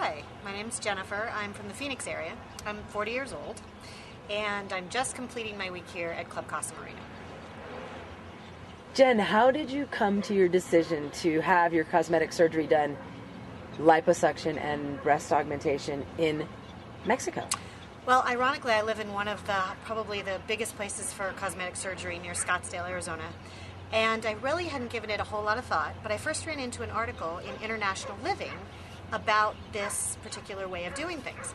Hi, my name's Jennifer. I'm from the Phoenix area. I'm 40 years old, and I'm just completing my week here at Club Casa Marino. Jen, how did you come to your decision to have your cosmetic surgery done, liposuction and breast augmentation, in Mexico? Well, ironically, I live in one of probably the biggest places for cosmetic surgery near Scottsdale, Arizona. And I really hadn't given it a whole lot of thought, but I first ran into an article in International Living about this particular way of doing things.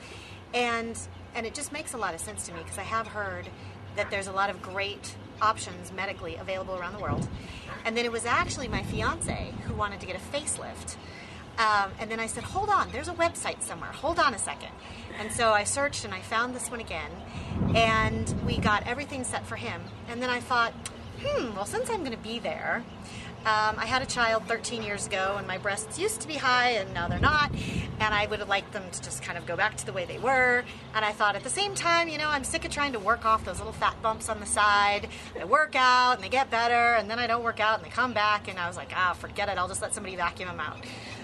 And it just makes a lot of sense to me, because I have heard that there's a lot of great options medically available around the world. And then it was actually my fiance who wanted to get a facelift. And then I said, hold on, there's a website somewhere. Hold on a second. And so I searched and I found this one again. And we got everything set for him. And then I thought, well, since I'm going to be there, I had a child 13 years ago, and my breasts used to be high, and now they're not, and I would have liked them to just kind of go back to the way they were. And I thought at the same time, I'm sick of trying to work off those little fat bumps on the side. I work out, and they get better, and then I don't work out, and they come back, and I was like, forget it, I'll just let somebody vacuum them out.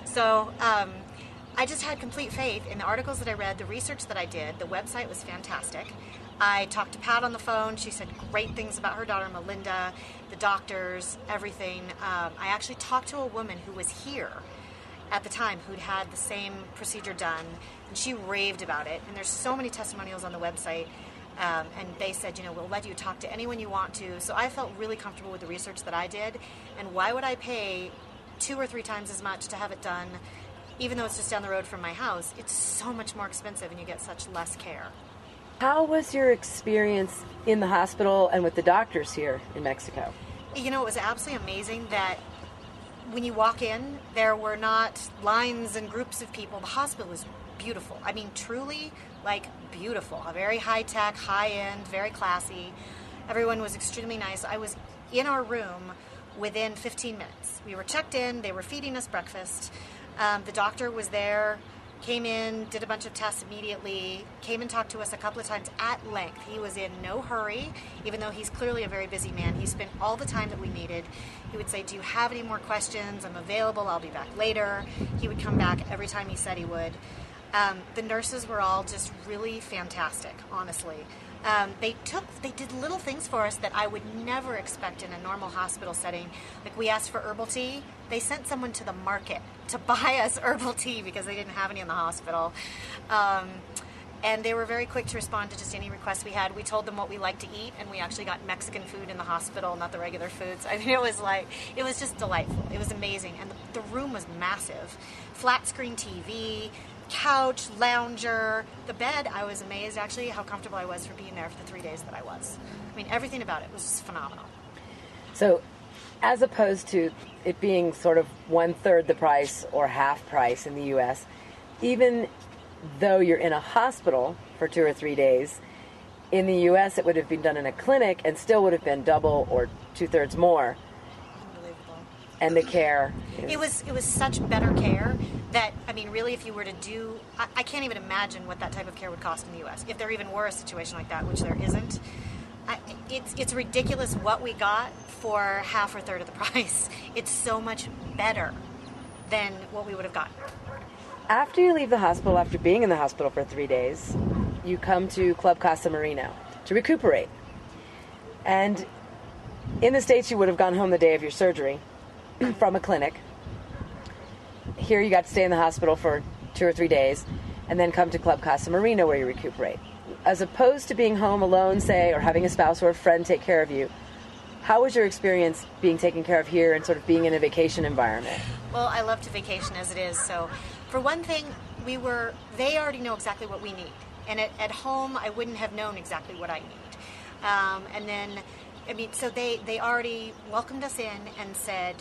So I just had complete faith in the articles that I read, the research that I did. The website was fantastic. I talked to Pat on the phone. She said great things about her daughter, Melinda, the doctors, everything. I actually talked to a woman who was here at the time who'd had the same procedure done, and she raved about it. And there's so many testimonials on the website, and they said, we'll let you talk to anyone you want to. So I felt really comfortable with the research that I did, and why would I pay 2 or 3 times as much to have it done, even though it's just down the road from my house? It's so much more expensive, and you get such less care. How was your experience in the hospital and with the doctors here in Mexico? It was absolutely amazing that when you walk in, there were not lines and groups of people. The hospital was beautiful. I mean, truly, beautiful. A very high-tech, high-end, very classy. Everyone was extremely nice. I was in our room within 15 minutes. We were checked in. They were feeding us breakfast. The doctor was there, came in, did a bunch of tests immediately, came and talked to us a couple of times at length. He was in no hurry, even though he's clearly a very busy man. He spent all the time that we needed. He would say, do you have any more questions? I'm available. I'll be back later. He would come back every time he said he would. The nurses were all just really fantastic, honestly. They did little things for us that I would never expect in a normal hospital setting. Like, we asked for herbal tea. They sent someone to the market to buy us herbal tea because they didn't have any in the hospital. And they were very quick to respond to just any requests we had. We told them what we liked to eat, and we actually got Mexican food in the hospital, not the regular foods. I mean, it was just delightful. It was amazing. And the room was massive. Flat screen TV, couch, lounger, the bed. I was amazed, actually, how comfortable I was for being there for the 3 days that I was. I mean, everything about it was just phenomenal. So, as opposed to it being sort of 1/3 the price or half price in the U.S., even though you're in a hospital for 2 or 3 days, in the U.S. it would have been done in a clinic and still would have been double or 2/3 more. Unbelievable. And the care is... It was such better care that, I mean, really, if you were to do... I can't even imagine what that type of care would cost in the U.S. if there even were a situation like that, which there isn't. It's ridiculous what we got for half or third of the price. It's so much better than what we would have gotten. After you leave the hospital, after being in the hospital for 3 days, you come to Club Casa Marino to recuperate. And in the States, you would have gone home the day of your surgery from a clinic. Here you got to stay in the hospital for 2 or 3 days and then come to Club Casa Marino where you recuperate. As opposed to being home alone, say, or having a spouse or a friend take care of you, how was your experience being taken care of here and sort of being in a vacation environment? Well, I love to vacation as it is. So for one thing, they already know exactly what we need. And at home, I wouldn't have known exactly what I need. And then, I mean, so they already welcomed us in and said,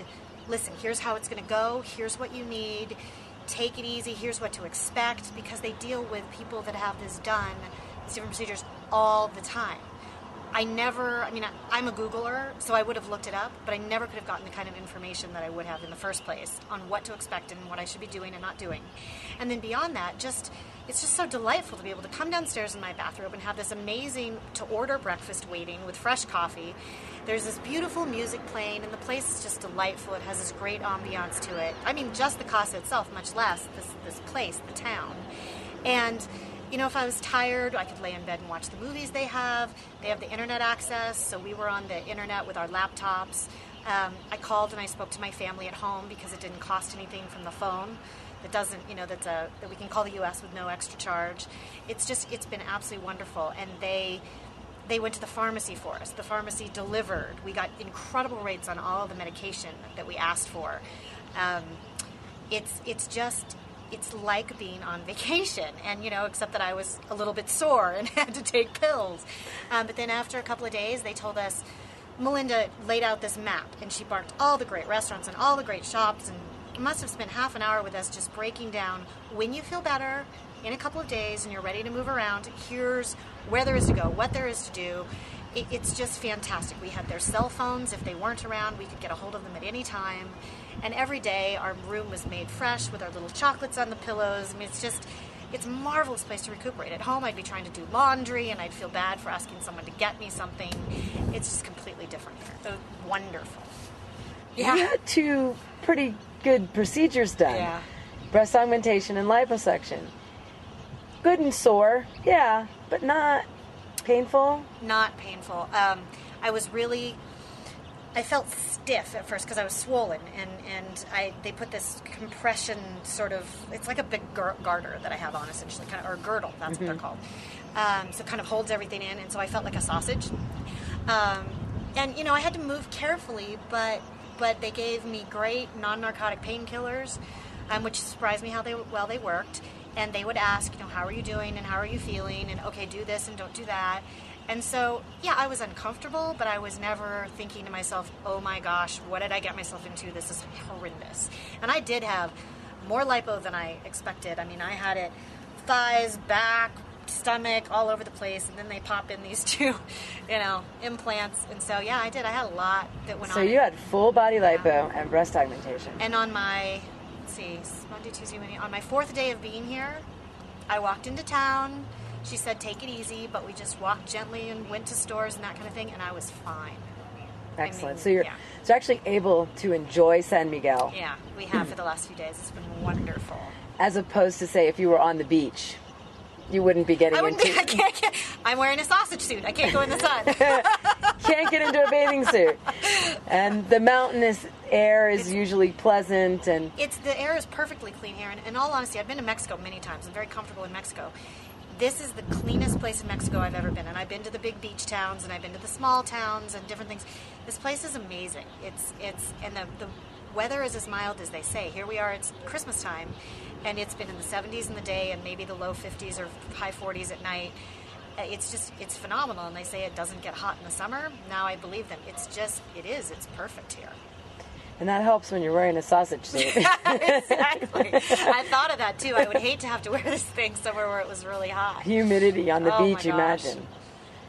listen, here's how it's going to go. Here's what you need. Take it easy. Here's what to expect, because they deal with people that have this done, these different procedures, all the time. I'm a Googler, so I would have looked it up, but I never could have gotten the kind of information that I would have in the first place on what to expect and what I should be doing and not doing. And then beyond that, just it's just so delightful to be able to come downstairs in my bathrobe and have this amazing to-order breakfast waiting with fresh coffee. There's this beautiful music playing, and the place is just delightful. It has this great ambiance to it. I mean, just the casa itself, much less this place, the town. And, you know, if I was tired, I could lay in bed and watch the movies they have. They have the internet access, so we were on the internet with our laptops. I called and I spoke to my family at home because it didn't cost anything from the phone. That doesn't, you know, that we can call the U.S. with no extra charge. It's been absolutely wonderful. And they went to the pharmacy for us. The pharmacy delivered. We got incredible rates on all of the medication that we asked for. It's like being on vacation, and, you know, except that I was a little bit sore and had to take pills. But then after a couple of days, they told us, Melinda laid out this map, and she marked all the great restaurants and all the great shops, and must have spent half an hour with us just breaking down, when you feel better in a couple of days and you're ready to move around, here's where there is to go, what there is to do. It's just fantastic. We had their cell phones. If they weren't around, we could get a hold of them at any time. And every day our room was made fresh with our little chocolates on the pillows. I mean, it's a marvelous place to recuperate. At home, I'd be trying to do laundry, and I'd feel bad for asking someone to get me something. It's just completely different here. It was wonderful. Yeah. You had 2 pretty good procedures done. Yeah. Breast augmentation and liposuction. Good and sore, yeah, but not painful? Not painful. I felt stiff at first because I was swollen, and they put this compression sort of, it's like a big garter that I have on, essentially, kind of, or girdle, that's what they're called. So it kind of holds everything in, and so I felt like a sausage. And, you know, I had to move carefully, but they gave me great non-narcotic painkillers, which surprised me how well they worked. And they would ask, you know, how are you doing and how are you feeling? And, okay, do this and don't do that. And so, yeah, I was uncomfortable, but I was never thinking to myself, oh my gosh, what did I get myself into? This is horrendous. And I did have more lipo than I expected. I mean, I had it thighs, back, stomach, all over the place, and then they pop in these 2, you know, implants. And so, yeah, I did. I had a lot that went on. So you had full body lipo and breast augmentation. And on my, Monday, Tuesday, Wednesday, on my 4th day of being here, I walked into town. She said, take it easy, but we just walked gently and went to stores and that kind of thing, and I was fine. Excellent. I mean, so you're actually able to enjoy San Miguel. Yeah, we have for the last few days. It's been wonderful. As opposed to, say, if you were on the beach, you wouldn't be getting into... I'm wearing a sausage suit. I can't go in the sun. Can't get into a bathing suit. And the mountainous air is usually pleasant, and... The air is perfectly clean here. And in all honesty, I've been to Mexico many times. I'm very comfortable in Mexico. This is the cleanest place in Mexico I've ever been. And I've been to the big beach towns, and I've been to the small towns and different things. This place is amazing. And the weather is as mild as they say. Here we are, it's Christmas time, and it's been in the 70s in the day and maybe the low 50s or high 40s at night. It's phenomenal, and they say it doesn't get hot in the summer. Now I believe them. It's perfect here. And that helps when you're wearing a sausage suit. Exactly. I thought of that, too. I would hate to have to wear this thing somewhere where it was really hot. Humidity on the beach, imagine.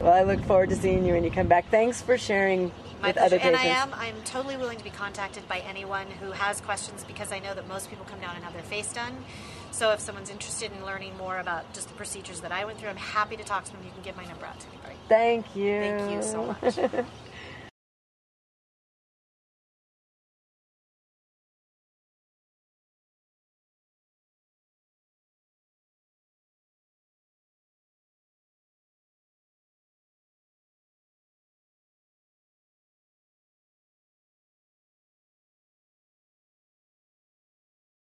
Well, I look forward to seeing you when you come back. Thanks for sharing with other patients. And I'm totally willing to be contacted by anyone who has questions, because I know that most people come down and have their face done. So if someone's interested in learning more about just the procedures that I went through, I'm happy to talk to them. You can give my number out to anybody. Thank you. Thank you so much.